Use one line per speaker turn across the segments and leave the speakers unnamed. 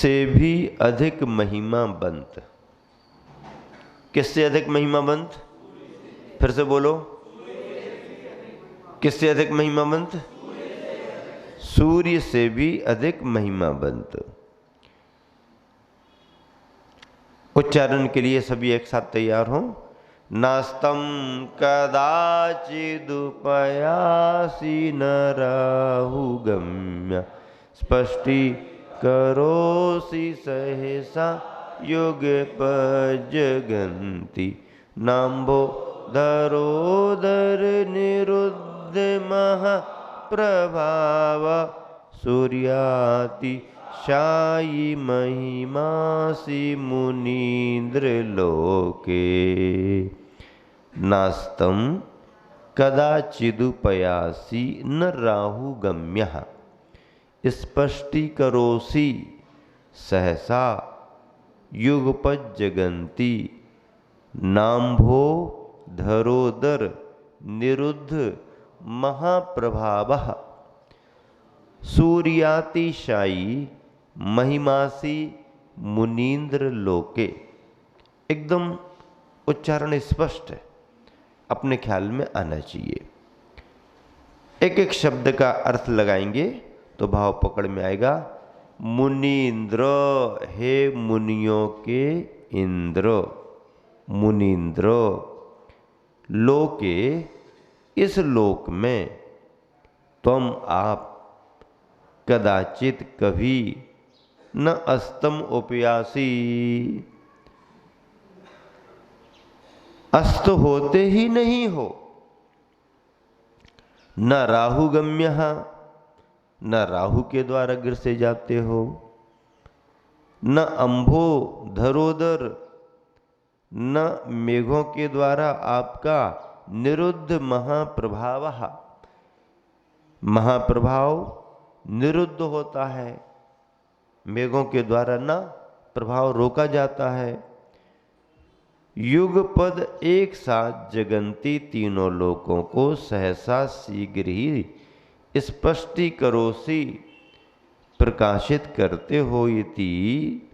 से भी अधिक महिमावंत। किससे अधिक महिमावंत? फिर से बोलो, किससे अधिक महिमावंत? सूर्य से भी अधिक महिमावंत। उच्चारण के लिए सभी एक साथ तैयार हो। नास्तं कदाचिदुपयासि न राहुगम्य स्पष्टी करोसि सहसा युगपज्जगन्ति नाम्भो धरोदर निरुद्ध महाप्रभाव सूर्याति शायी महिमासि मुनीन्द्र लोके। नास्तं कदाचिदुपयासि न राहुगम्यः स्पष्टीकरोसि सहसा युगपज्जगन्ति नाम्भो धरोदर निरुद्ध महाप्रभावः सूर्यातिशायी महिमासि मुनीन्द्र लोके। एकदम उच्चारण स्पष्ट है, अपने ख्याल में आना चाहिए। एक एक शब्द का अर्थ लगाएंगे तो भाव पकड़ में आएगा। मुनीन्द्र, हे मुनियों के इंद्र, मुनीन्द्र। लोके, इस लोक में। तुम, आप। कदाचित, कभी। न अस्तम उपयासी, अस्त होते ही नहीं हो। न राहुगम्यः, न राहु के द्वारा गिर से जाते हो। न अंभो धरोदर, न मेघों के द्वारा आपका निरुद्ध महाप्रभाव। महाप्रभाव निरुद्ध होता है, मेघों के द्वारा न प्रभाव रोका जाता है। युगपद एक साथ जगंती, तीनों लोकों को सहसा शीघ्र ही स्पष्टीकरोसि प्रकाशित करते हो। इति,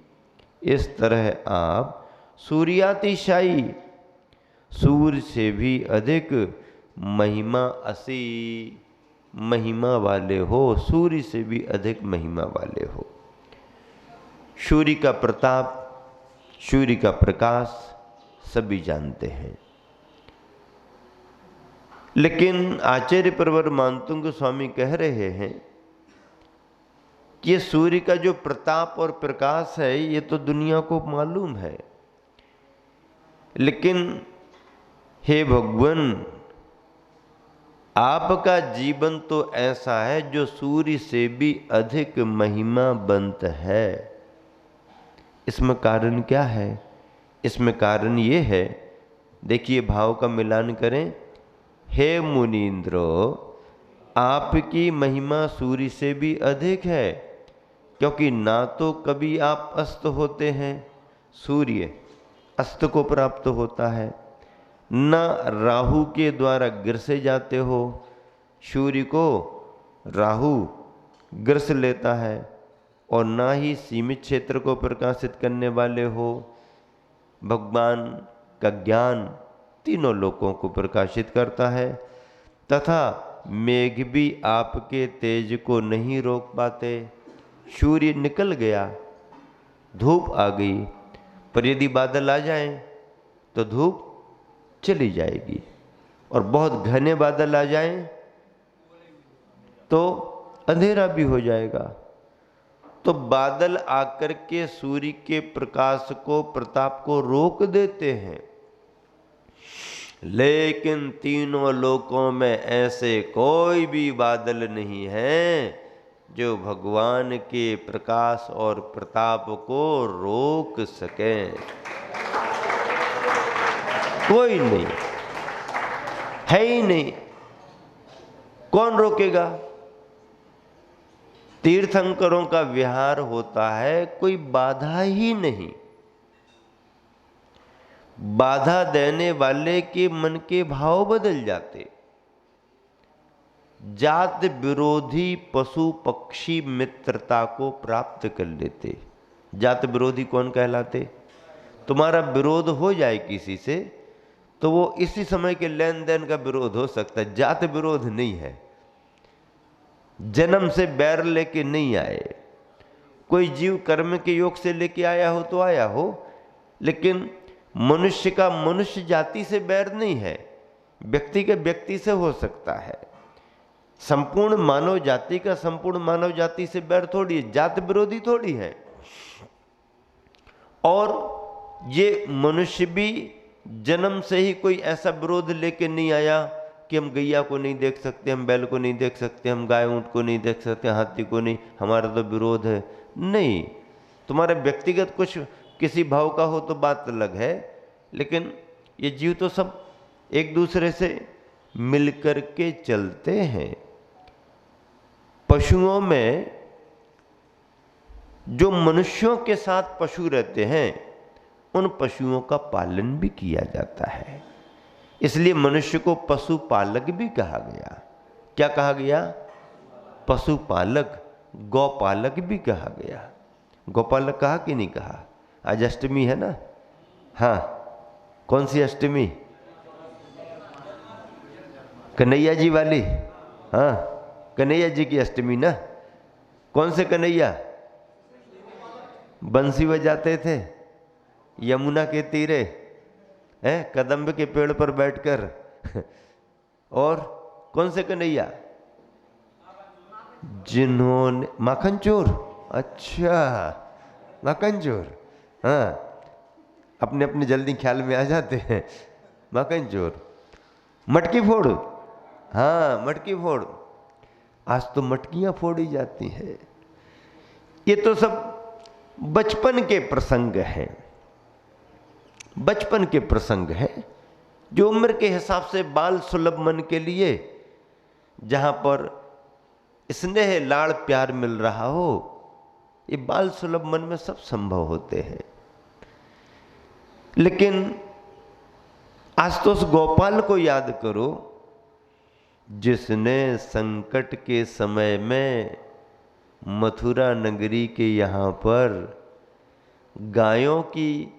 इस तरह आप सूर्यातिशायी, सूर्य से भी अधिक महिमा असी, महिमा वाले हो। सूर्य से भी अधिक महिमा वाले हो। सूर्य का प्रताप, सूर्य का प्रकाश सभी जानते हैं, लेकिन आचार्य प्रवर मानतुंग स्वामी कह रहे हैं कि ये सूर्य का जो प्रताप और प्रकाश है ये तो दुनिया को मालूम है, लेकिन हे भगवान, आपका जीवन तो ऐसा है जो सूर्य से भी अधिक महिमावंत है। इसमें कारण क्या है? इसमें कारण ये है, देखिए भाव का मिलान करें। हे मुनीन्द्रो, आपकी महिमा सूर्य से भी अधिक है, क्योंकि ना तो कभी आप अस्त होते हैं, सूर्य अस्त को प्राप्त होता है, न राहु के द्वारा गिरसे जाते हो, सूर्य को राहु गिरस लेता है, और ना ही सीमित क्षेत्र को प्रकाशित करने वाले हो। भगवान का ज्ञान तीनों लोकों को प्रकाशित करता है, तथा मेघ भी आपके तेज को नहीं रोक पाते। सूर्य निकल गया, धूप आ गई, पर यदि बादल आ जाएं तो धूप चली जाएगी, और बहुत घने बादल आ जाएं तो अंधेरा भी हो जाएगा। तो बादल आकर के सूर्य के प्रकाश को, प्रताप को रोक देते हैं, लेकिन तीनों लोकों में ऐसे कोई भी बादल नहीं है जो भगवान के प्रकाश और प्रताप को रोक सके। कोई नहीं है, ही नहीं। कौन रोकेगा? तीर्थंकरों का विहार होता है, कोई बाधा ही नहीं। बाधा देने वाले के मन के भाव बदल जाते। जात विरोधी पशु पक्षी मित्रता को प्राप्त कर लेते। जात विरोधी कौन कहलाते? तुम्हारा विरोध हो जाए किसी से तो वो इसी समय के लेन देन का विरोध हो सकता है, जात विरोध नहीं है। जन्म से बैर लेके नहीं आए। कोई जीव कर्म के योग से लेके आया हो तो आया हो, लेकिन मनुष्य का मनुष्य जाति से बैर नहीं है, व्यक्ति के व्यक्ति से हो सकता है। संपूर्ण मानव जाति का संपूर्ण मानव जाति से बैर थोड़ी है, जात विरोधी थोड़ी है। और ये मनुष्य भी जन्म से ही कोई ऐसा विरोध लेके नहीं आया कि हम गैया को नहीं देख सकते, हम बैल को नहीं देख सकते, हम गाय ऊंट को नहीं देख सकते, हाथी को नहीं, हमारा तो विरोध है। नहीं, तुम्हारे व्यक्तिगत कुछ किसी भाव का हो तो बात अलग है, लेकिन ये जीव तो सब एक दूसरे से मिलकर के चलते हैं। पशुओं में जो मनुष्यों के साथ पशु रहते हैं उन पशुओं का पालन भी किया जाता है, इसलिए मनुष्य को पशुपालक भी कहा गया। क्या कहा गया? पशुपालक, गौपालक भी कहा गया। गौपालक कहा कि नहीं कहा? आज अष्टमी है ना? हाँ, कौन सी अष्टमी? कन्हैया जी वाली। हाँ, कन्हैया जी की अष्टमी ना। कौन से कन्हैया? बंसी बजाते थे यमुना के तीरे, कदम्ब के पेड़ पर बैठकर। और कौन से कन्हैया? जिन्होंने माखन चोर। अच्छा, माखन चोर। हाँ, अपने अपने जल्दी ख्याल में आ जाते हैं। माखन चोर, मटकी फोड़। हाँ, मटकी फोड़। आज तो मटकियां फोड़ी जाती हैं। ये तो सब बचपन के प्रसंग हैं, बचपन के प्रसंग हैं जो उम्र के हिसाब से बाल सुलभ मन के लिए, जहां पर स्नेह लाड़ प्यार मिल रहा हो, ये बाल सुलभ मन में सब संभव होते हैं। लेकिन आज तो उस गोपाल को याद करो जिसने संकट के समय में मथुरा नगरी के यहाँ पर गायों की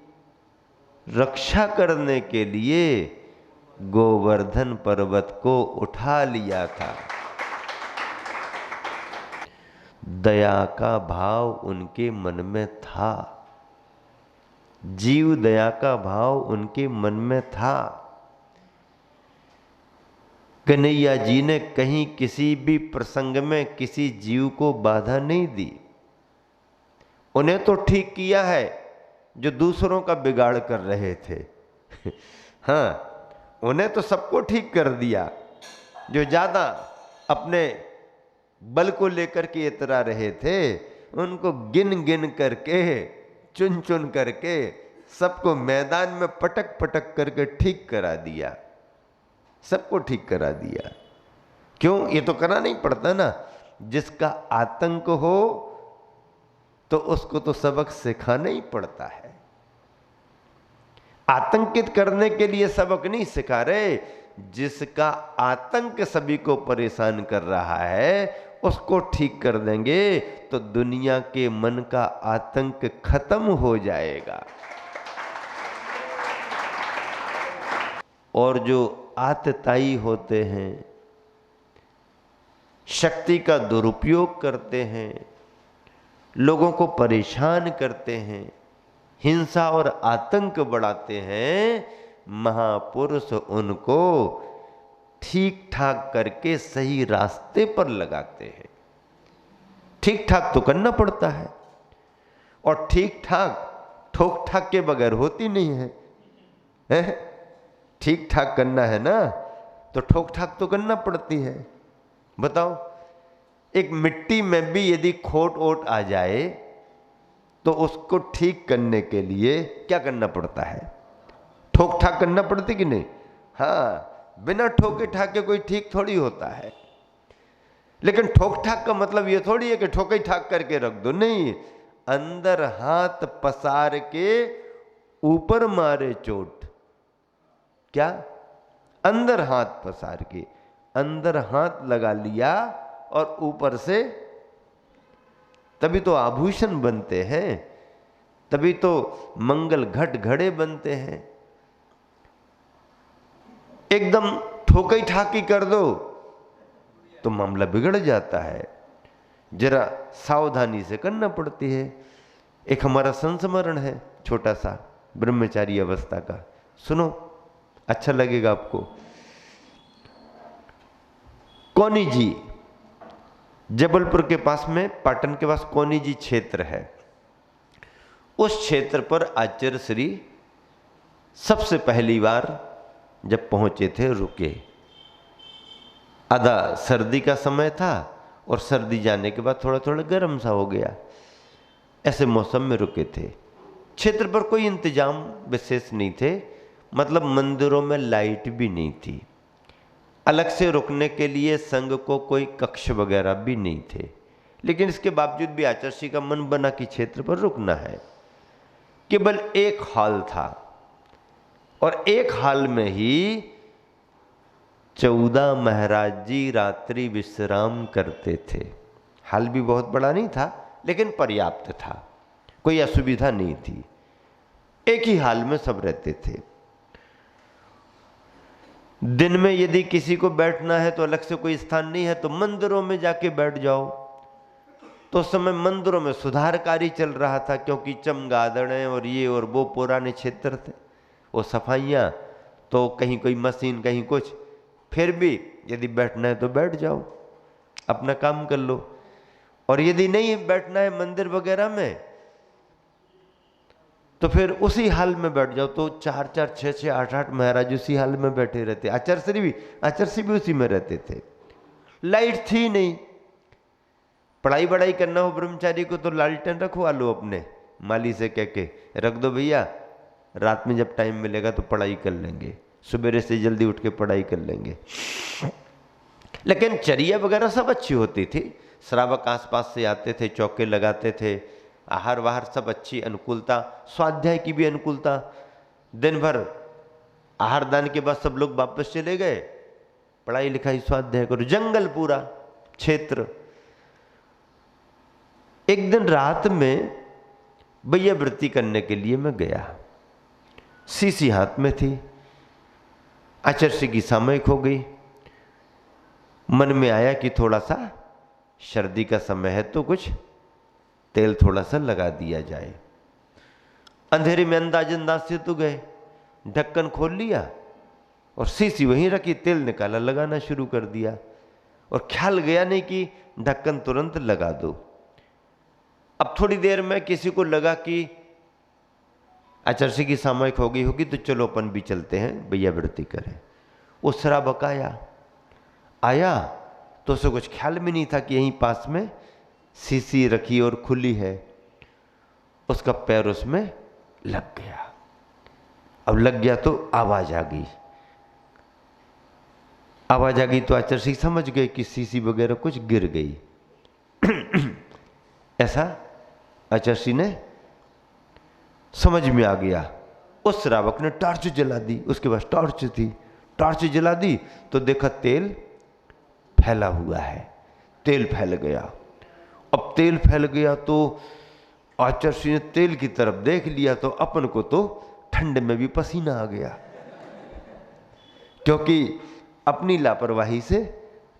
रक्षा करने के लिए गोवर्धन पर्वत को उठा लिया था। दया का भाव उनके मन में था, जीव दया का भाव उनके मन में था। कन्हैया जी ने कहीं किसी भी प्रसंग में किसी जीव को बाधा नहीं दी। उन्हें तो ठीक किया है जो दूसरों का बिगाड़ कर रहे थे। हाँ, उन्हें तो सबको ठीक कर दिया। जो ज्यादा अपने बल को लेकर के इतरा रहे थे उनको गिन गिन करके, चुन चुन करके सबको मैदान में पटक पटक करके ठीक करा दिया, सबको ठीक करा दिया। क्यों? ये तो करना नहीं पड़ता ना। जिसका आतंक हो तो उसको तो सबक सिखाना ही पड़ता है। आतंकित करने के लिए सबक नहीं सिखा रहे, जिसका आतंक सभी को परेशान कर रहा है उसको ठीक कर देंगे तो दुनिया के मन का आतंक खत्म हो जाएगा। और जो आतताई होते हैं, शक्ति का दुरुपयोग करते हैं, लोगों को परेशान करते हैं, हिंसा और आतंक बढ़ाते हैं, महापुरुष उनको ठीक ठाक करके सही रास्ते पर लगाते हैं। ठीक ठाक तो करना पड़ता है, और ठीक ठाक ठोक ठाक के बगैर होती नहीं है, ठीक ठाक करना है ना तो ठोक ठाक तो करना पड़ती है। बताओ, एक मिट्टी में भी यदि खोट ओट आ जाए तो उसको ठीक करने के लिए क्या करना पड़ता है? ठोक ठाक करना पड़ती कि नहीं? हाँ, बिना ठोके ठाके कोई ठीक थोड़ी होता है। लेकिन ठोक ठाक का मतलब ये थोड़ी है कि ठोके ठाक करके रख दो, नहीं। अंदर हाथ पसार के ऊपर मारे चोट। क्या? अंदर हाथ पसार के, अंदर हाथ लगा लिया और ऊपर से, तभी तो आभूषण बनते हैं। तभी तो मंगल घट घड़े बनते हैं। एकदम ठोकई ठाकी कर दो तो मामला बिगड़ जाता है। जरा सावधानी से करना पड़ती है। एक हमारा संस्मरण है छोटा सा ब्रह्मचारी अवस्था का, सुनो, अच्छा लगेगा आपको। कोनी जी, जबलपुर के पास में, पाटन के पास कोनी जी क्षेत्र है। उस क्षेत्र पर आचार्य श्री सबसे पहली बार जब पहुंचे थे रुके। आधा सर्दी का समय था और सर्दी जाने के बाद थोड़ा थोड़ा गर्म सा हो गया, ऐसे मौसम में रुके थे। क्षेत्र पर कोई इंतजाम विशेष नहीं थे, मतलब मंदिरों में लाइट भी नहीं थी, अलग से रुकने के लिए संघ को कोई कक्ष वगैरह भी नहीं थे। लेकिन इसके बावजूद भी आचार्य का मन बना कि क्षेत्र पर रुकना है। केवल एक हॉल था और एक हॉल में ही 14 महाराज जी रात्रि विश्राम करते थे। हॉल भी बहुत बड़ा नहीं था लेकिन पर्याप्त था, कोई असुविधा नहीं थी। एक ही हॉल में सब रहते थे। दिन में यदि किसी को बैठना है तो अलग से कोई स्थान नहीं है तो मंदिरों में जाके बैठ जाओ। तो उस समय मंदिरों में सुधार कार्य चल रहा था, क्योंकि चमगादड़ें और ये और वो पुराने क्षेत्र थे, वो सफाइयाँ, तो कहीं कोई मशीन कहीं कुछ। फिर भी यदि बैठना है तो बैठ जाओ, अपना काम कर लो। और यदि नहीं बैठना है मंदिर वगैरह में तो फिर उसी हाल में बैठ जाओ। तो 4-4, 6-6, 8-8 महाराज उसी हाल में बैठे रहते। आचार्य भी उसी में रहते थे। लाइट थी नहीं, पढ़ाई वढ़ाई करना हो ब्रह्मचारी को तो लालटेन रखवा लो अपने माली से कह के, रख दो भैया, रात में जब टाइम मिलेगा तो पढ़ाई कर लेंगे, सुबह से जल्दी उठ के पढ़ाई कर लेंगे। लेकिन चर्या वगैरह सब अच्छी होती थी। श्रावक आसपास से आते थे, चौके लगाते थे, आहार वाहार सब अच्छी, अनुकूलता, स्वाध्याय की भी अनुकूलता। दिन भर आहार दान के बाद सब लोग वापस चले गए, पढ़ाई लिखाई स्वाध्याय करो, जंगल पूरा क्षेत्र। एक दिन रात में भैया वृत्ति करने के लिए मैं गया, शीशी हाथ में थी, आचार्य की सामयिक हो गई। मन में आया कि थोड़ा सा सर्दी का समय है तो कुछ तेल थोड़ा सा लगा दिया जाए। अंधेरे में अंदाज से तो गए, ढक्कन खोल लिया और शीशी वहीं रखी, तेल निकाला, लगाना शुरू कर दिया। और ख्याल गया नहीं कि ढक्कन तुरंत लगा दो। अब थोड़ी देर में किसी को लगा कि आचार्य की सामयिक हो गई होगी तो चलो अपन भी चलते हैं, भैया वृत्ति करें। वो श्रावक आया तो उसे कुछ ख्याल में नहीं था कि यहीं पास में शीशी रखी और खुली है। उसका पैर उसमें लग गया। अब लग गया तो आवाज आ गई। आवाज आ गई तो आचार्य समझ गए कि शीशी वगैरह कुछ गिर गई। ऐसा आचार्य ने समझ में आ गया। उस श्रावक ने टॉर्च जला दी, उसके पास टॉर्च थी, टॉर्च जला दी तो देखा तेल फैला हुआ है, तेल फैल गया। अब तेल फैल गया तो आचार्य ने तेल की तरफ देख लिया तो अपन को तो ठंड में भी पसीना आ गया, क्योंकि अपनी लापरवाही से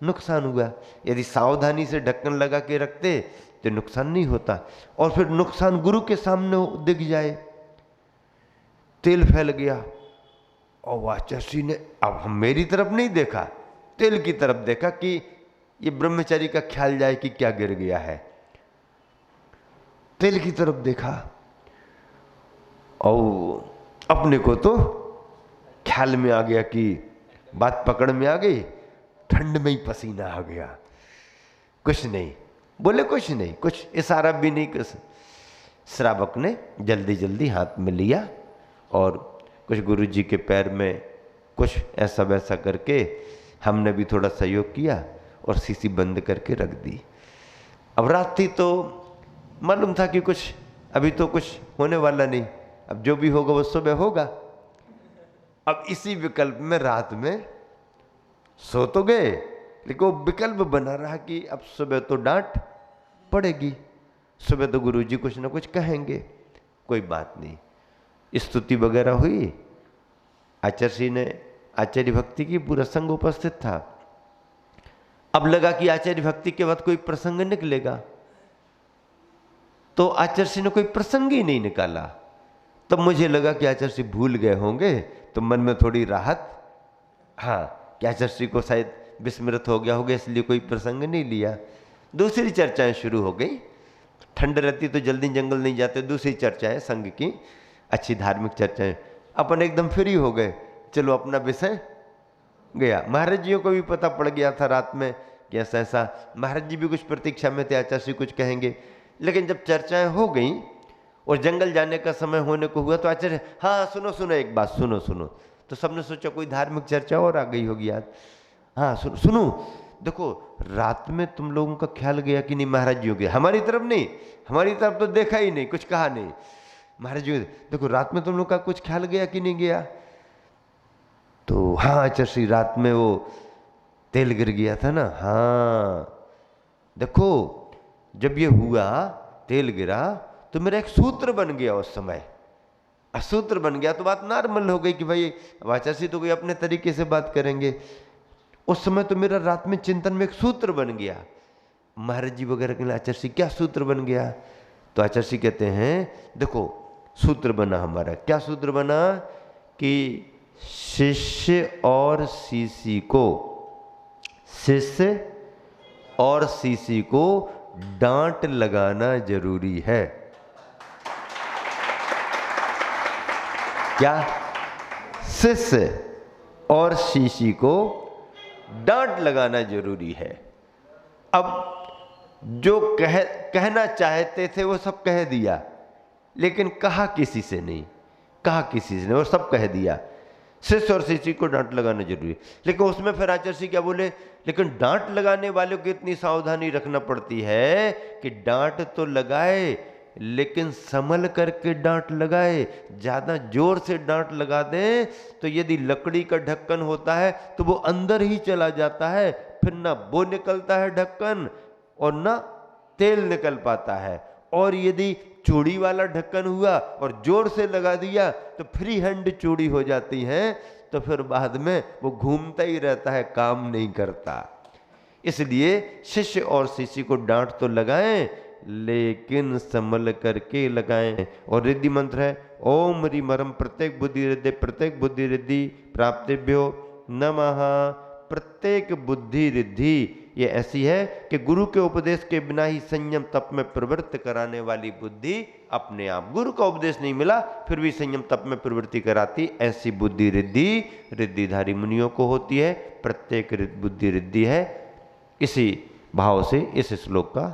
नुकसान हुआ। यदि सावधानी से ढक्कन लगा के रखते तो नुकसान नहीं होता, और फिर नुकसान गुरु के सामने दिख जाए। तेल फैल गया और आचार्य ने अब हम मेरी तरफ नहीं देखा, तेल की तरफ देखा कि ये ब्रह्मचारी का ख्याल जाए कि क्या गिर गया है। तेल की तरफ देखा और अपने को तो ख्याल में आ गया कि बात पकड़ में आ गई, ठंड में ही पसीना आ गया। कुछ नहीं बोले, कुछ नहीं, कुछ इशारा भी नहीं। कुछ श्रावक ने जल्दी जल्दी हाथ में लिया और कुछ गुरु जी के पैर में कुछ ऐसा वैसा करके हमने भी थोड़ा सहयोग किया और शीशी बंद करके रख दी। अब रात थी तो मालूम था कि कुछ अभी तो कुछ होने वाला नहीं, अब जो भी होगा वो सुबह होगा। अब इसी विकल्प में रात में सो तो गए, लेकिन वो विकल्प बना रहा कि अब सुबह तो डांट पड़ेगी, सुबह तो गुरुजी कुछ ना कुछ कहेंगे, कोई बात नहीं। स्तुति वगैरह हुई, आचार्य ने आचार्य भक्ति की, पूरा संघ उपस्थित था। अब लगा कि आचार्य भक्ति के बाद कोई प्रसंग निकलेगा, तो आचार्य ने कोई प्रसंग ही नहीं निकाला। तब मुझे लगा कि आचार्य भूल गए होंगे, तो मन में थोड़ी राहत, हाँ, कि आचार्य को शायद विस्मृत हो गया होगा, इसलिए कोई प्रसंग नहीं लिया। दूसरी चर्चाएं शुरू हो गई। ठंड रहती तो जल्दी जंगल नहीं जाते, दूसरी चर्चाएं संघ की, अच्छी धार्मिक चर्चाएं। अपन एकदम फ्री हो गए, चलो अपना विषय गया। महाराज जियों को भी पता पड़ गया था रात में कि ऐसा ऐसा, महाराज जी भी कुछ प्रतीक्षा में थे, आचार्य कुछ कहेंगे। लेकिन जब चर्चाएं हो गई और जंगल जाने का समय होने को हुआ, तो आचार्य, हाँ सुनो सुनो एक बात, सुनो सुनो। तो सबने सोचा कोई धार्मिक चर्चा और आ गई होगी यार। हाँ सुनो, देखो रात में तुम लोगों का ख्याल गया कि नहीं महाराज जी हो गया? हमारी तरफ नहीं, हमारी तरफ तो देखा ही नहीं, कुछ कहा नहीं। महाराज जी देखो रात में तुम लोग का कुछ ख्याल गया कि नहीं गया? तो हाँ आचार्य, रात में वो तेल गिर गया था ना। हाँ देखो, जब ये हुआ, तेल गिरा, तो मेरा एक सूत्र बन गया उस समय। सूत्र बन गया तो बात नॉर्मल हो गई कि भाई आचार्य तो कोई अपने तरीके से बात करेंगे। उस समय तो मेरा रात में चिंतन में एक सूत्र बन गया। महाराज जी वगैरह के लिए आचार्य क्या सूत्र बन गया? तो आचार्य कहते हैं देखो सूत्र बना हमारा, क्या सूत्र बना कि शिष्य और शिष्य को डांट लगाना जरूरी है। क्या? शिष्य और शिष्य को डांट लगाना जरूरी है। अब जो कहना चाहते थे वो सब कह दिया, लेकिन कहा किसी से नहीं, और सब कह दिया। शिष्य और शिष्य को डांट लगाना जरूरी है। लेकिन उसमें फिर आचार्य क्या बोले, लेकिन डांट लगाने वालों को इतनी सावधानी रखना पड़ती है कि डांट तो लगाए, लेकिन संभल करके डांट लगाए। ज्यादा जोर से डांट लगा दें तो यदि लकड़ी का ढक्कन होता है तो वो अंदर ही चला जाता है, फिर ना वो निकलता है ढक्कन और ना तेल निकल पाता है। और यदि चूड़ी वाला ढक्कन हुआ और जोर से लगा दिया तो फ्री हैंड चूड़ी हो जाती है, तो फिर बाद में वो घूमता ही रहता है, काम नहीं करता। इसलिए शिष्य और शिष्य को डांट तो लगाएं, लेकिन संभल करके लगाएं। और रिद्धि मंत्र है ओम ह्रीं मरम प्रत्येक बुद्धि रिद्धि, प्रत्येक बुद्धि रिद्धि प्राप्तिभ्यो नमः। प्रत्येक बुद्धि रिद्धि ये ऐसी है कि गुरु के उपदेश के बिना ही संयम तप में प्रवृत्ति कराने वाली बुद्धि अपने आप, गुरु का उपदेश नहीं मिला फिर भी संयम तप में प्रवृत्ति कराती, ऐसी बुद्धि रिद्धि रिद्धिधारी मुनियों को होती है। प्रत्येक बुद्धि रिद्धि है। इसी भाव से इस श्लोक का